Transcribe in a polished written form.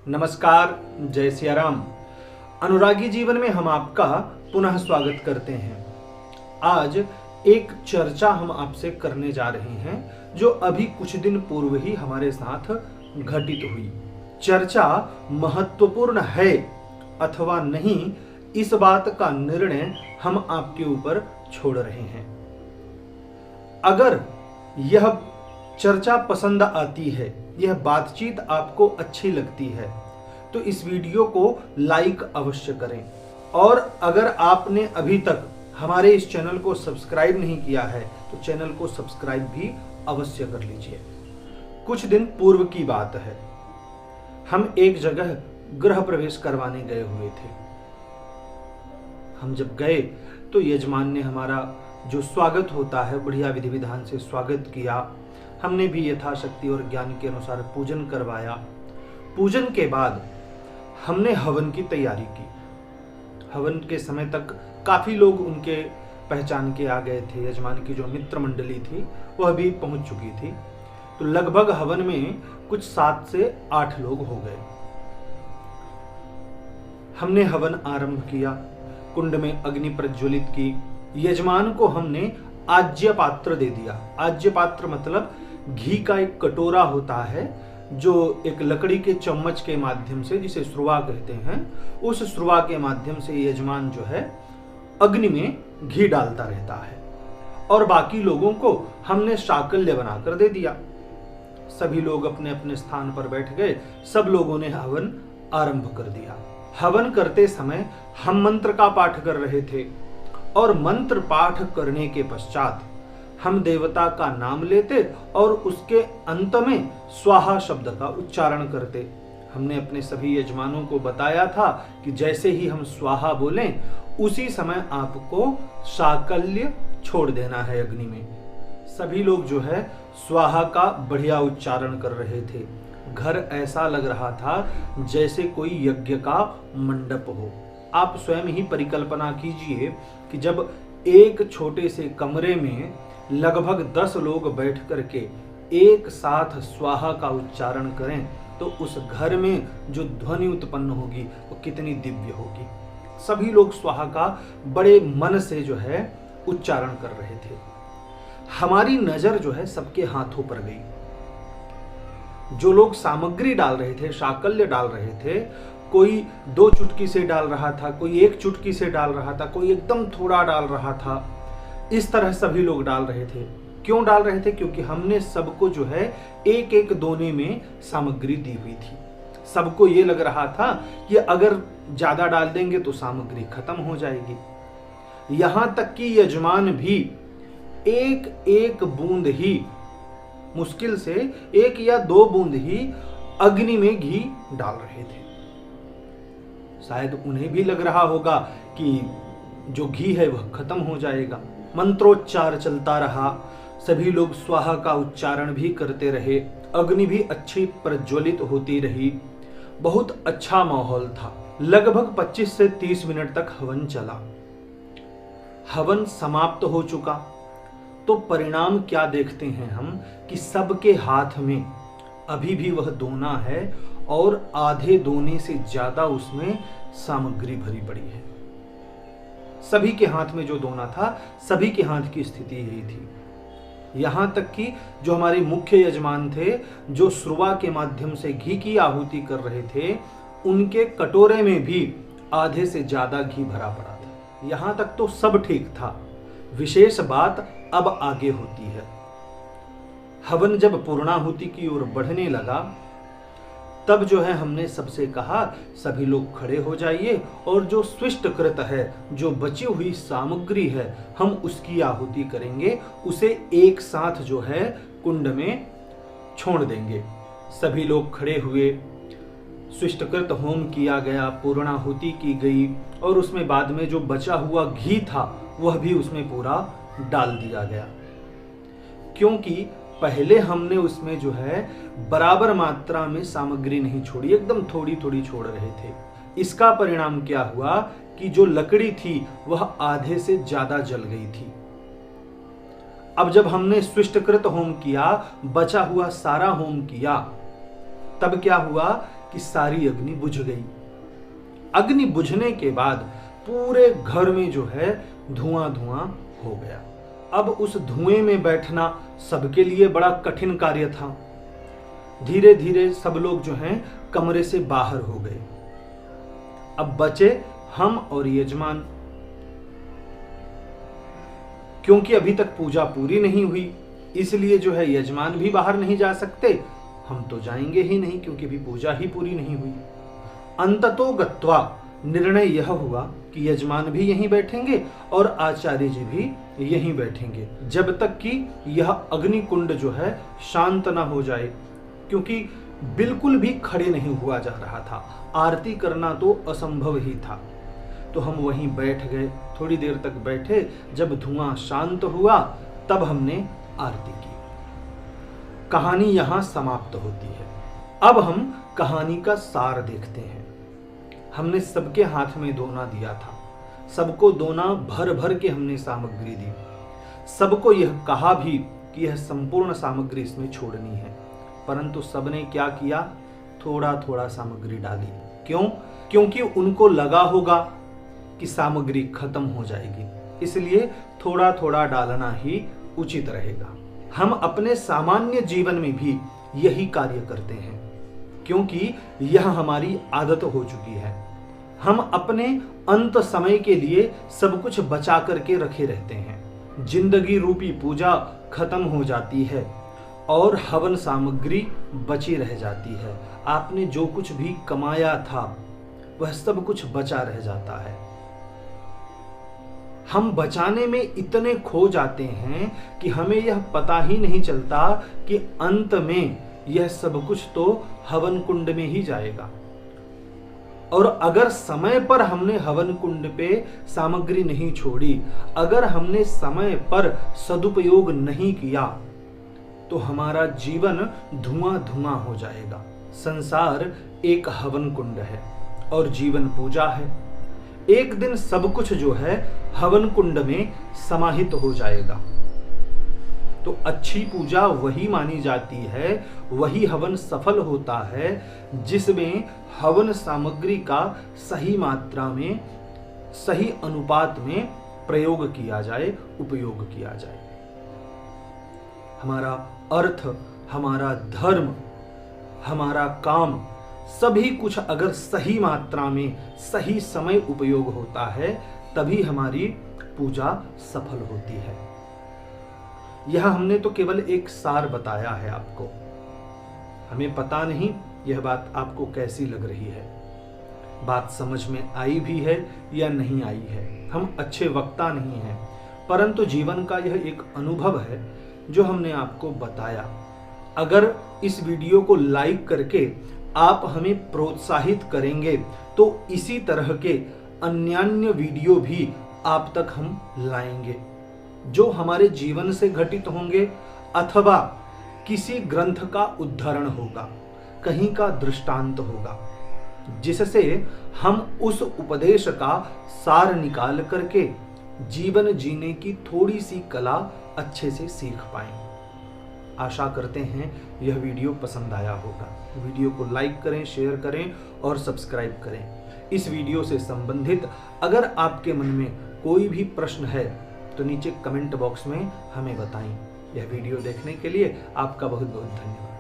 नमस्कार, जय सिया राम। अनुरागी जीवन में हम आपका पुनः स्वागत करते हैं। आज एक चर्चा हम आपसे करने जा रहे हैं जो अभी कुछ दिन पूर्व ही हमारे साथ घटित हुई। चर्चा महत्वपूर्ण है अथवा नहीं, इस बात का निर्णय हम आपके ऊपर छोड़ रहे हैं। अगर यह चर्चा पसंद आती है, यह बातचीत आपको अच्छी लगती है, तो इस वीडियो को लाइक अवश्य करें। और अगर आपने अभी तक हमारे इस चैनल को सब्सक्राइब नहीं किया है तो चैनल को सब्सक्राइब भी अवश्य कर लीजिए। कुछ दिन पूर्व की बात है, हम एक जगह गृह प्रवेश करवाने गए हुए थे। हम जब गए तो यजमान ने हमारा जो स्वागत होता है बढ़िया विधि विधान से स्वागत किया। हमने भी यथाशक्ति और ज्ञान के अनुसार पूजन करवाया। पूजन के बाद हमने हवन की तैयारी की। हवन के समय तक काफी लोग उनके पहचान के आ गए थे। यजमान की जो मित्र मंडली थी वह भी पहुंच चुकी थी। तो लगभग हवन में कुछ 7 से 8 लोग हो गए। हमने हवन आरंभ किया, कुंड में अग्नि प्रज्वलित की। यजमान को हमने आज्य पात्र दे दिया। आज्य पात्र मतलब घी का एक कटोरा होता है जो एक लकड़ी के चम्मच के माध्यम से, जिसे श्रुवा कहते हैं, उस श्रुवा के माध्यम से यजमान जो है अग्नि में घी डालता रहता है। और बाकी लोगों को हमने शाकल्य बनाकर दे दिया। सभी लोग अपने अपने स्थान पर बैठ गए। सब लोगों ने हवन आरंभ कर दिया। हवन करते समय हम मंत्र का पाठ कर रहे थे और मंत्र पाठ करने के पश्चात हम देवता का नाम लेते और उसके अंत में स्वाहा शब्द का उच्चारण करते। हमने अपने सभी यजमानों को बताया था कि जैसे ही हम स्वाहा बोलें उसी समय आपको शाकल्य छोड़ देना है अग्नि में। सभी लोग जो है स्वाहा का बढ़िया उच्चारण कर रहे थे। घर ऐसा लग रहा था जैसे कोई यज्ञ का मंडप हो। आप स्वयं ही परिकल्पना कीजिए कि जब एक छोटे से कमरे में लगभग 10 लोग बैठ करके एक साथ स्वाहा का उच्चारण करें तो उस घर में जो ध्वनि उत्पन्न होगी वो कितनी दिव्य होगी। सभी लोग स्वाहा का बड़े मन से जो है उच्चारण कर रहे थे। हमारी नजर जो है सबके हाथों पर गई। जो लोग सामग्री डाल रहे थे, शाकल्य डाल रहे थे, कोई 2 चुटकी से डाल रहा था, कोई 1 चुटकी से डाल रहा था, कोई एकदम थोड़ा डाल रहा था। इस तरह सभी लोग डाल रहे थे। क्यों डाल रहे थे? क्योंकि हमने सबको जो है एक एक दोने में सामग्री दी हुई थी। सबको ये लग रहा था कि अगर ज्यादा डाल देंगे तो सामग्री खत्म हो जाएगी। यहां तक कि यजमान भी एक एक बूंद ही, मुश्किल से 1 या 2 बूंद ही अग्नि में घी डाल रहे थे। शायद उन्हें भी लग रहा होगा कि जो घी है वह खत्म हो जाएगा। मंत्रोच्चार चलता रहा। सभी लोग स्वाहा का उच्चारण भी करते रहे। अग्नि भी अच्छी प्रज्वलित होती रही। बहुत अच्छा माहौल था। लगभग 25 से 30 मिनट तक हवन चला। हवन समाप्त हो चुका तो परिणाम क्या देखते हैं हम कि सबके हाथ में अभी भी वह दोना है और आधे दोने से ज्यादा उसमें सामग्री भरी पड़ी है। सभी के हाथ में जो दोना था, सभी के हाथ की स्थिति यही थी। यहां तक कि जो हमारे मुख्य यजमान थे, जो श्रुवा के माध्यम से घी की आहुति कर रहे थे, उनके कटोरे में भी आधे से ज्यादा घी भरा पड़ा था। यहां तक तो सब ठीक था। विशेष बात अब आगे होती है। हवन जब पूर्णाहुति की ओर बढ़ने लगा तब जो है हमने सबसे कहा सभी लोग खड़े हो जाइए और जो स्विष्ट कृत है, जो बची हुई सामग्री है, हम उसकी आहुति करेंगे। उसे एक साथ जो है कुंड में छोड़ देंगे। सभी लोग खड़े हुए। स्विष्टकृत होम किया गया, पूर्णाहुति की गई और उसमें बाद में जो बचा हुआ घी था वह भी उसमें पूरा डाल दिया गया। क्योंकि पहले हमने उसमें जो है बराबर मात्रा में सामग्री नहीं छोड़ी, एकदम थोड़ी थोड़ी छोड़ रहे थे। इसका परिणाम क्या हुआ कि जो लकड़ी थी वह आधे से ज्यादा जल गई थी। अब जब हमने स्विष्टकृत होम किया, बचा हुआ सारा होम किया, तब क्या हुआ कि सारी अग्नि बुझ गई। अग्नि बुझने के बाद पूरे घर में जो है धुआं धुआं हो गया। अब उस धुएं में बैठना सबके लिए बड़ा कठिन कार्य था। धीरे धीरे सब लोग जो हैं कमरे से बाहर हो गए। अब बचे हम और यजमान। क्योंकि अभी तक पूजा पूरी नहीं हुई, इसलिए जो है यजमान भी बाहर नहीं जा सकते, हम तो जाएंगे ही नहीं क्योंकि अभी पूजा ही पूरी नहीं हुई। अंततो गत्वा निर्णय यह हुआ कि यजमान भी यहीं बैठेंगे और आचार्य जी भी यहीं बैठेंगे जब तक कि यह अग्निकुंड जो है शांत ना हो जाए, क्योंकि बिल्कुल भी खड़े नहीं हुआ जा रहा था। आरती करना तो असंभव ही था। तो हम वहीं बैठ गए, थोड़ी देर तक बैठे। जब धुआं शांत हुआ तब हमने आरती की। कहानी यहां समाप्त होती है। अब हम कहानी का सार देखते हैं। हमने सबके हाथ में दोना दिया था, सबको दोना भर भर के हमने सामग्री दी। सबको यह कहा भी कि यह संपूर्ण सामग्री इसमें छोड़नी है, परंतु सबने क्या किया, थोड़ा थोड़ा सामग्री डाली। क्यों? क्योंकि उनको लगा होगा कि सामग्री खत्म हो जाएगी, इसलिए थोड़ा थोड़ा डालना ही उचित रहेगा। हम अपने सामान्य जीवन में भी यही कार्य करते हैं, क्योंकि यह हमारी आदत हो चुकी है। हम अपने अंत समय के लिए सब कुछ बचा करके रखे रहते हैं। जिंदगी रूपी पूजा खत्म हो जाती है और हवन सामग्री बची रह जाती है। आपने जो कुछ भी कमाया था वह सब कुछ बचा रह जाता है। हम बचाने में इतने खो जाते हैं कि हमें यह पता ही नहीं चलता कि अंत में यह सब कुछ तो हवन कुंड में ही जाएगा। और अगर समय पर हमने हवन कुंड पे सामग्री नहीं छोड़ी, अगर हमने समय पर सदुपयोग नहीं किया, तो हमारा जीवन धुआं धुआं हो जाएगा। संसार एक हवन कुंड है और जीवन पूजा है। एक दिन सब कुछ जो है हवन कुंड में समाहित हो जाएगा। तो अच्छी पूजा वही मानी जाती है, वही हवन सफल होता है जिसमें हवन सामग्री का सही मात्रा में, सही अनुपात में प्रयोग किया जाए, उपयोग किया जाए। हमारा अर्थ, हमारा धर्म, हमारा काम, सभी कुछ अगर सही मात्रा में, सही समय उपयोग होता है, तभी हमारी पूजा सफल होती है। यह हमने तो केवल एक सार बताया है आपको। हमें पता नहीं यह बात आपको कैसी लग रही है, बात समझ में आई भी है या नहीं आई है। हम अच्छे वक्ता नहीं हैं, परंतु जीवन का यह एक अनुभव है जो हमने आपको बताया। अगर इस वीडियो को लाइक करके आप हमें प्रोत्साहित करेंगे तो इसी तरह के अन्यान्य वीडियो भी आप तक हम लाएंगे, जो हमारे जीवन से घटित होंगे अथवा किसी ग्रंथ का उद्धरण होगा, कहीं का दृष्टांत होगा, जिससे हम उस उपदेश का सार निकाल करके जीवन जीने की थोड़ी सी कला अच्छे से सीख पाएं। आशा करते हैं यह वीडियो पसंद आया होगा। वीडियो को लाइक करें, शेयर करें और सब्सक्राइब करें। इस वीडियो से संबंधित अगर आपके मन में कोई भी प्रश्न है तो नीचे कमेंट बॉक्स में हमें बताएं। यह वीडियो देखने के लिए आपका बहुत बहुत धन्यवाद।